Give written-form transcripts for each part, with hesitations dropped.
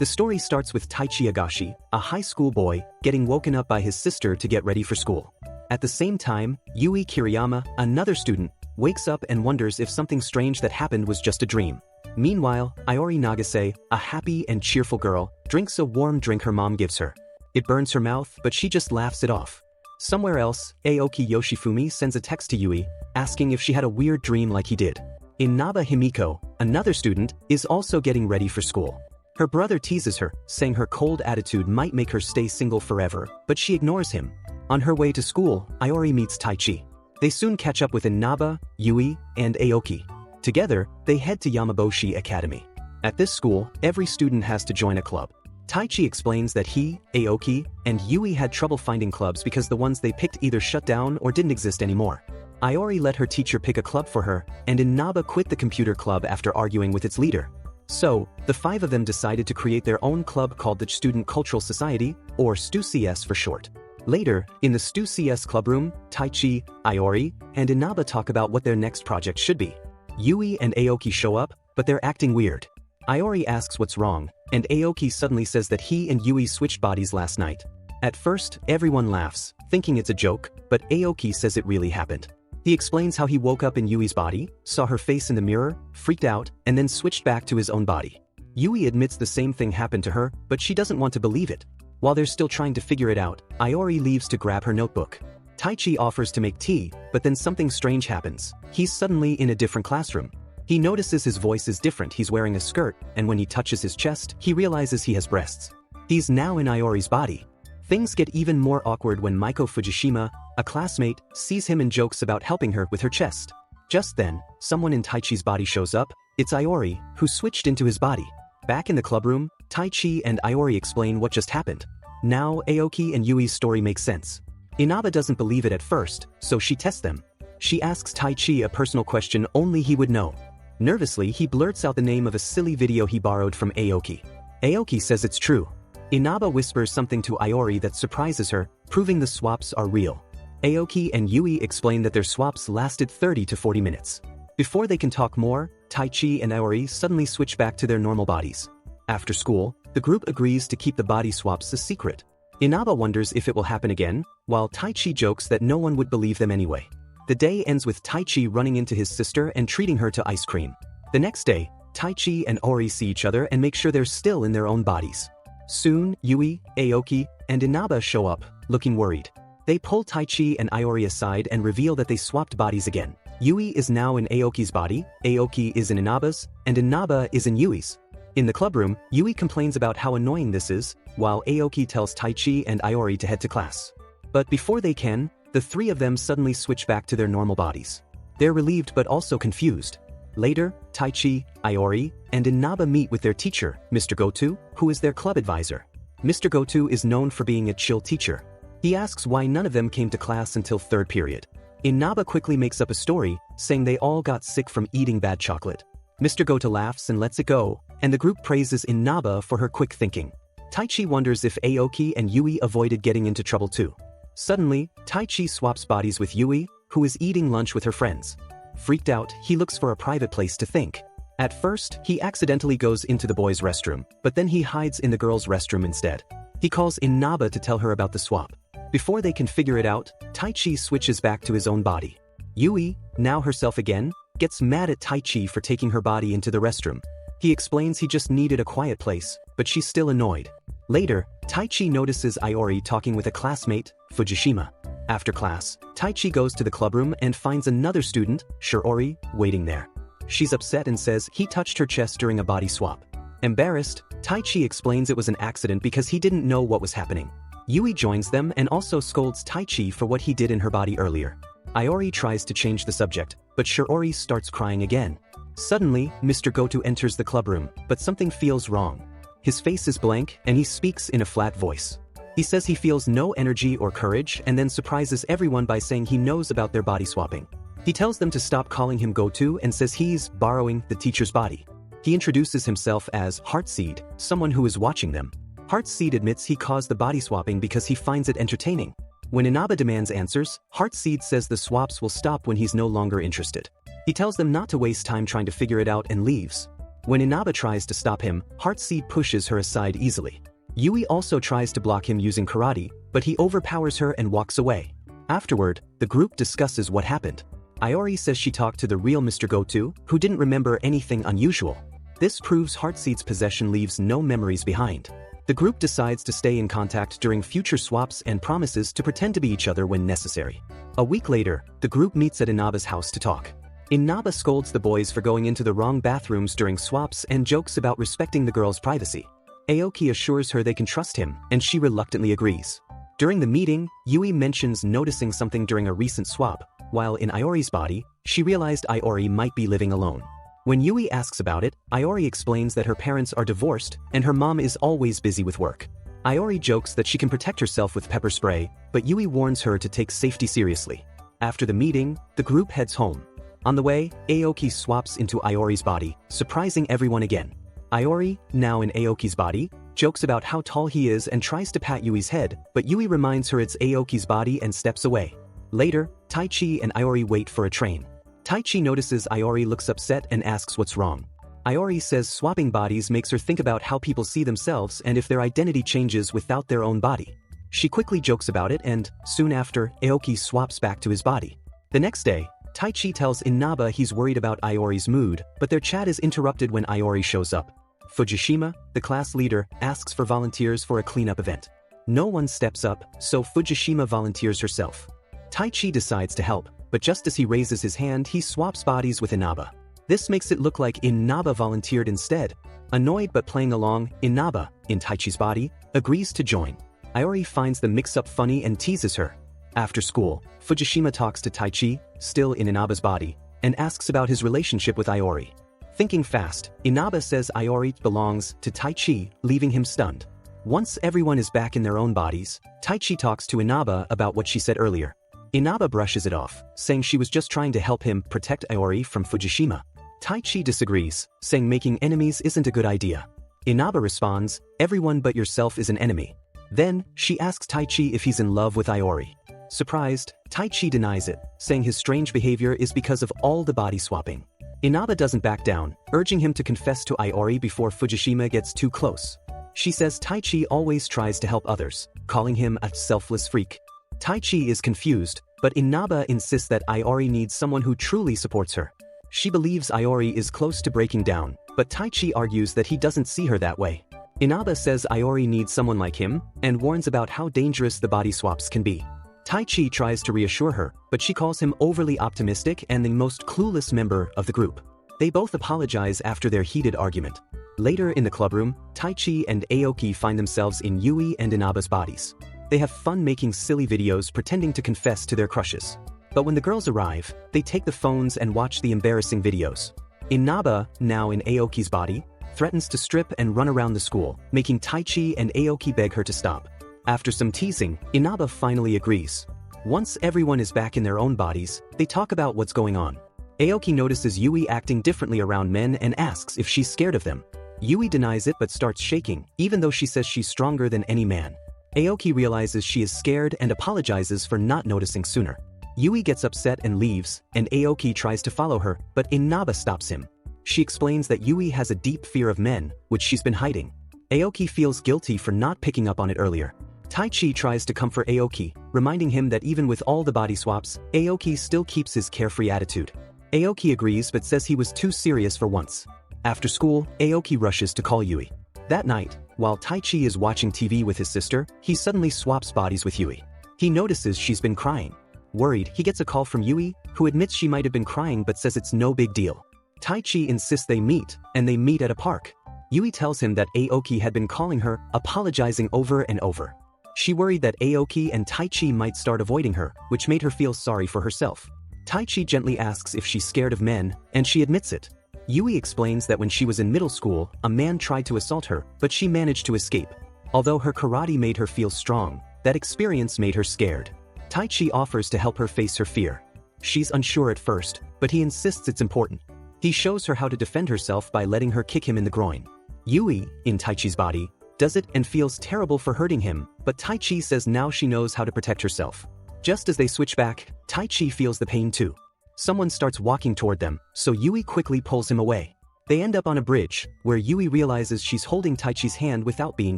The story starts with Taichi Agashi, a high school boy, getting woken up by his sister to get ready for school. At the same time, Yui Kiriyama, another student, wakes up and wonders if something strange that happened was just a dream. Meanwhile, Iori Nagase, a happy and cheerful girl, drinks a warm drink her mom gives her. It burns her mouth, but she just laughs it off. Somewhere else, Aoki Yoshifumi sends a text to Yui, asking if she had a weird dream like he did. Inaba Himiko, another student, is also getting ready for school. Her brother teases her, saying her cold attitude might make her stay single forever, but she ignores him. On her way to school, Iori meets Taichi. They soon catch up with Inaba, Yui, and Aoki. Together, they head to Yamaboshi Academy. At this school, every student has to join a club. Taichi explains that he, Aoki, and Yui had trouble finding clubs because the ones they picked either shut down or didn't exist anymore. Iori let her teacher pick a club for her, and Inaba quit the computer club after arguing with its leader. So, the five of them decided to create their own club called the Student Cultural Society, or STU-CS for short. Later, in the STU-CS clubroom, Taichi, Iori, and Inaba talk about what their next project should be. Yui and Aoki show up, but they're acting weird. Iori asks what's wrong, and Aoki suddenly says that he and Yui switched bodies last night. At first, everyone laughs, thinking it's a joke, but Aoki says it really happened. He explains how he woke up in Yui's body, saw her face in the mirror, freaked out, and then switched back to his own body. Yui admits the same thing happened to her, but she doesn't want to believe it. While they're still trying to figure it out, Iori leaves to grab her notebook. Taichi offers to make tea, but then something strange happens. He's suddenly in a different classroom. He notices his voice is different, he's wearing a skirt, and when he touches his chest, he realizes he has breasts. He's now in Iori's body. Things get even more awkward when Maiko Fujishima, a classmate, sees him and jokes about helping her with her chest. Just then, someone in Taichi's body shows up. It's Iori, who switched into his body. Back in the clubroom, Taichi and Iori explain what just happened. Now Aoki and Yui's story makes sense. Inaba doesn't believe it at first, so she tests them. She asks Taichi a personal question only he would know. Nervously, he blurts out the name of a silly video he borrowed from Aoki. Aoki says it's true. Inaba whispers something to Iori that surprises her, proving the swaps are real. Aoki and Yui explain that their swaps lasted 30 to 40 minutes. Before they can talk more, Taichi and Iori suddenly switch back to their normal bodies. After school, the group agrees to keep the body swaps a secret. Inaba wonders if it will happen again, while Taichi jokes that no one would believe them anyway. The day ends with Taichi running into his sister and treating her to ice cream. The next day, Taichi and Ori see each other and make sure they're still in their own bodies. Soon, Yui, Aoki, and Inaba show up, looking worried. They pull Taichi and Iori aside and reveal that they swapped bodies again. Yui is now in Aoki's body, Aoki is in Inaba's, and Inaba is in Yui's. In the clubroom, Yui complains about how annoying this is, while Aoki tells Taichi and Iori to head to class. But before they can, the three of them suddenly switch back to their normal bodies. They're relieved but also confused. Later, Taichi, Iori, and Inaba meet with their teacher, Mr. Goto, who is their club advisor. Mr. Goto is known for being a chill teacher. He asks why none of them came to class until third period. Inaba quickly makes up a story, saying they all got sick from eating bad chocolate. Mr. Goto laughs and lets it go, and the group praises Inaba for her quick thinking. Taichi wonders if Aoki and Yui avoided getting into trouble too. Suddenly, Taichi swaps bodies with Yui, who is eating lunch with her friends. Freaked out, he looks for a private place to think. At first, he accidentally goes into the boys' restroom, but then he hides in the girls' restroom instead. He calls Inaba to tell her about the swap. Before they can figure it out, Taichi switches back to his own body. Yui, now herself again, gets mad at Taichi for taking her body into the restroom. He explains he just needed a quiet place, but she's still annoyed. Later, Taichi notices Iori talking with a classmate, Fujishima. After class, Taichi goes to the clubroom and finds another student, Shiori, waiting there. She's upset and says he touched her chest during a body swap. Embarrassed, Taichi explains it was an accident because he didn't know what was happening. Yui joins them and also scolds Taichi for what he did in her body earlier. Iori tries to change the subject, but Shiori starts crying again. Suddenly, Mr. Goto enters the clubroom, but something feels wrong. His face is blank, and he speaks in a flat voice. He says he feels no energy or courage and then surprises everyone by saying he knows about their body swapping. He tells them to stop calling him Goto and says he's borrowing the teacher's body. He introduces himself as Heartseed, someone who is watching them. Heartseed admits he caused the body swapping because he finds it entertaining. When Inaba demands answers, Heartseed says the swaps will stop when he's no longer interested. He tells them not to waste time trying to figure it out and leaves. When Inaba tries to stop him, Heartseed pushes her aside easily. Yui also tries to block him using karate, but he overpowers her and walks away. Afterward, the group discusses what happened. Iori says she talked to the real Mr. Goto, who didn't remember anything unusual. This proves Heartseed's possession leaves no memories behind. The group decides to stay in contact during future swaps and promises to pretend to be each other when necessary. A week later, the group meets at Inaba's house to talk. Inaba scolds the boys for going into the wrong bathrooms during swaps and jokes about respecting the girls' privacy. Aoki assures her they can trust him, and she reluctantly agrees. During the meeting, Yui mentions noticing something during a recent swap. While in Iori's body, she realized Iori might be living alone. When Yui asks about it, Iori explains that her parents are divorced and her mom is always busy with work. Iori jokes that she can protect herself with pepper spray, but Yui warns her to take safety seriously. After the meeting, the group heads home. On the way, Aoki swaps into Iori's body, surprising everyone again. Iori, now in Aoki's body, jokes about how tall he is and tries to pat Yui's head, but Yui reminds her it's Aoki's body and steps away. Later, Taichi and Iori wait for a train. Taichi notices Iori looks upset and asks what's wrong. Iori says swapping bodies makes her think about how people see themselves and if their identity changes without their own body. She quickly jokes about it and, soon after, Aoki swaps back to his body. The next day, Taichi tells Inaba he's worried about Iori's mood, but their chat is interrupted when Iori shows up. Fujishima, the class leader, asks for volunteers for a cleanup event. No one steps up, so Fujishima volunteers herself. Taichi decides to help, but just as he raises his hand, he swaps bodies with Inaba. This makes it look like Inaba volunteered instead. Annoyed but playing along, Inaba, in Taichi's body, agrees to join. Iori finds the mix-up funny and teases her. After school, Fujishima talks to Taichi, still in Inaba's body, and asks about his relationship with Iori. Thinking fast, Inaba says Iori belongs to Taichi, leaving him stunned. Once everyone is back in their own bodies, Taichi talks to Inaba about what she said earlier. Inaba brushes it off, saying she was just trying to help him protect Iori from Fujishima. Taichi disagrees, saying making enemies isn't a good idea. Inaba responds, everyone but yourself is an enemy. Then, she asks Taichi if he's in love with Iori. Surprised, Taichi denies it, saying his strange behavior is because of all the body swapping. Inaba doesn't back down, urging him to confess to Iori before Fujishima gets too close. She says Taichi always tries to help others, calling him a selfless freak. Taichi is confused, but Inaba insists that Iori needs someone who truly supports her. She believes Iori is close to breaking down, but Taichi argues that he doesn't see her that way. Inaba says Iori needs someone like him, and warns about how dangerous the body swaps can be. Taichi tries to reassure her, but she calls him overly optimistic and the most clueless member of the group. They both apologize after their heated argument. Later in the clubroom, Taichi and Aoki find themselves in Yui and Inaba's bodies. They have fun making silly videos pretending to confess to their crushes. But when the girls arrive, they take the phones and watch the embarrassing videos. Inaba, now in Aoki's body, threatens to strip and run around the school, making Taichi and Aoki beg her to stop. After some teasing, Inaba finally agrees. Once everyone is back in their own bodies, they talk about what's going on. Aoki notices Yui acting differently around men and asks if she's scared of them. Yui denies it but starts shaking, even though she says she's stronger than any man. Aoki realizes she is scared and apologizes for not noticing sooner. Yui gets upset and leaves, and Aoki tries to follow her, but Inaba stops him. She explains that Yui has a deep fear of men, which she's been hiding. Aoki feels guilty for not picking up on it earlier. Taichi tries to comfort Aoki, reminding him that even with all the body swaps, Aoki still keeps his carefree attitude. Aoki agrees but says he was too serious for once. After school, Aoki rushes to call Yui. That night, while Taichi is watching TV with his sister, he suddenly swaps bodies with Yui. He notices she's been crying. Worried, he gets a call from Yui, who admits she might have been crying but says it's no big deal. Taichi insists they meet, and they meet at a park. Yui tells him that Aoki had been calling her, apologizing over and over. She worried that Aoki and Taichi might start avoiding her, which made her feel sorry for herself. Taichi gently asks if she's scared of men, and she admits it. Yui explains that when she was in middle school, a man tried to assault her, but she managed to escape. Although her karate made her feel strong, that experience made her scared. Taichi offers to help her face her fear. She's unsure at first, but he insists it's important. He shows her how to defend herself by letting her kick him in the groin. Yui, in Taichi's body, does it and feels terrible for hurting him, but Taichi says now she knows how to protect herself. Just as they switch back, Taichi feels the pain too. Someone starts walking toward them, so Yui quickly pulls him away. They end up on a bridge, where Yui realizes she's holding Taichi's hand without being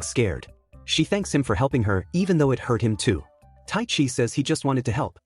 scared. She thanks him for helping her even though it hurt him too. Taichi says he just wanted to help,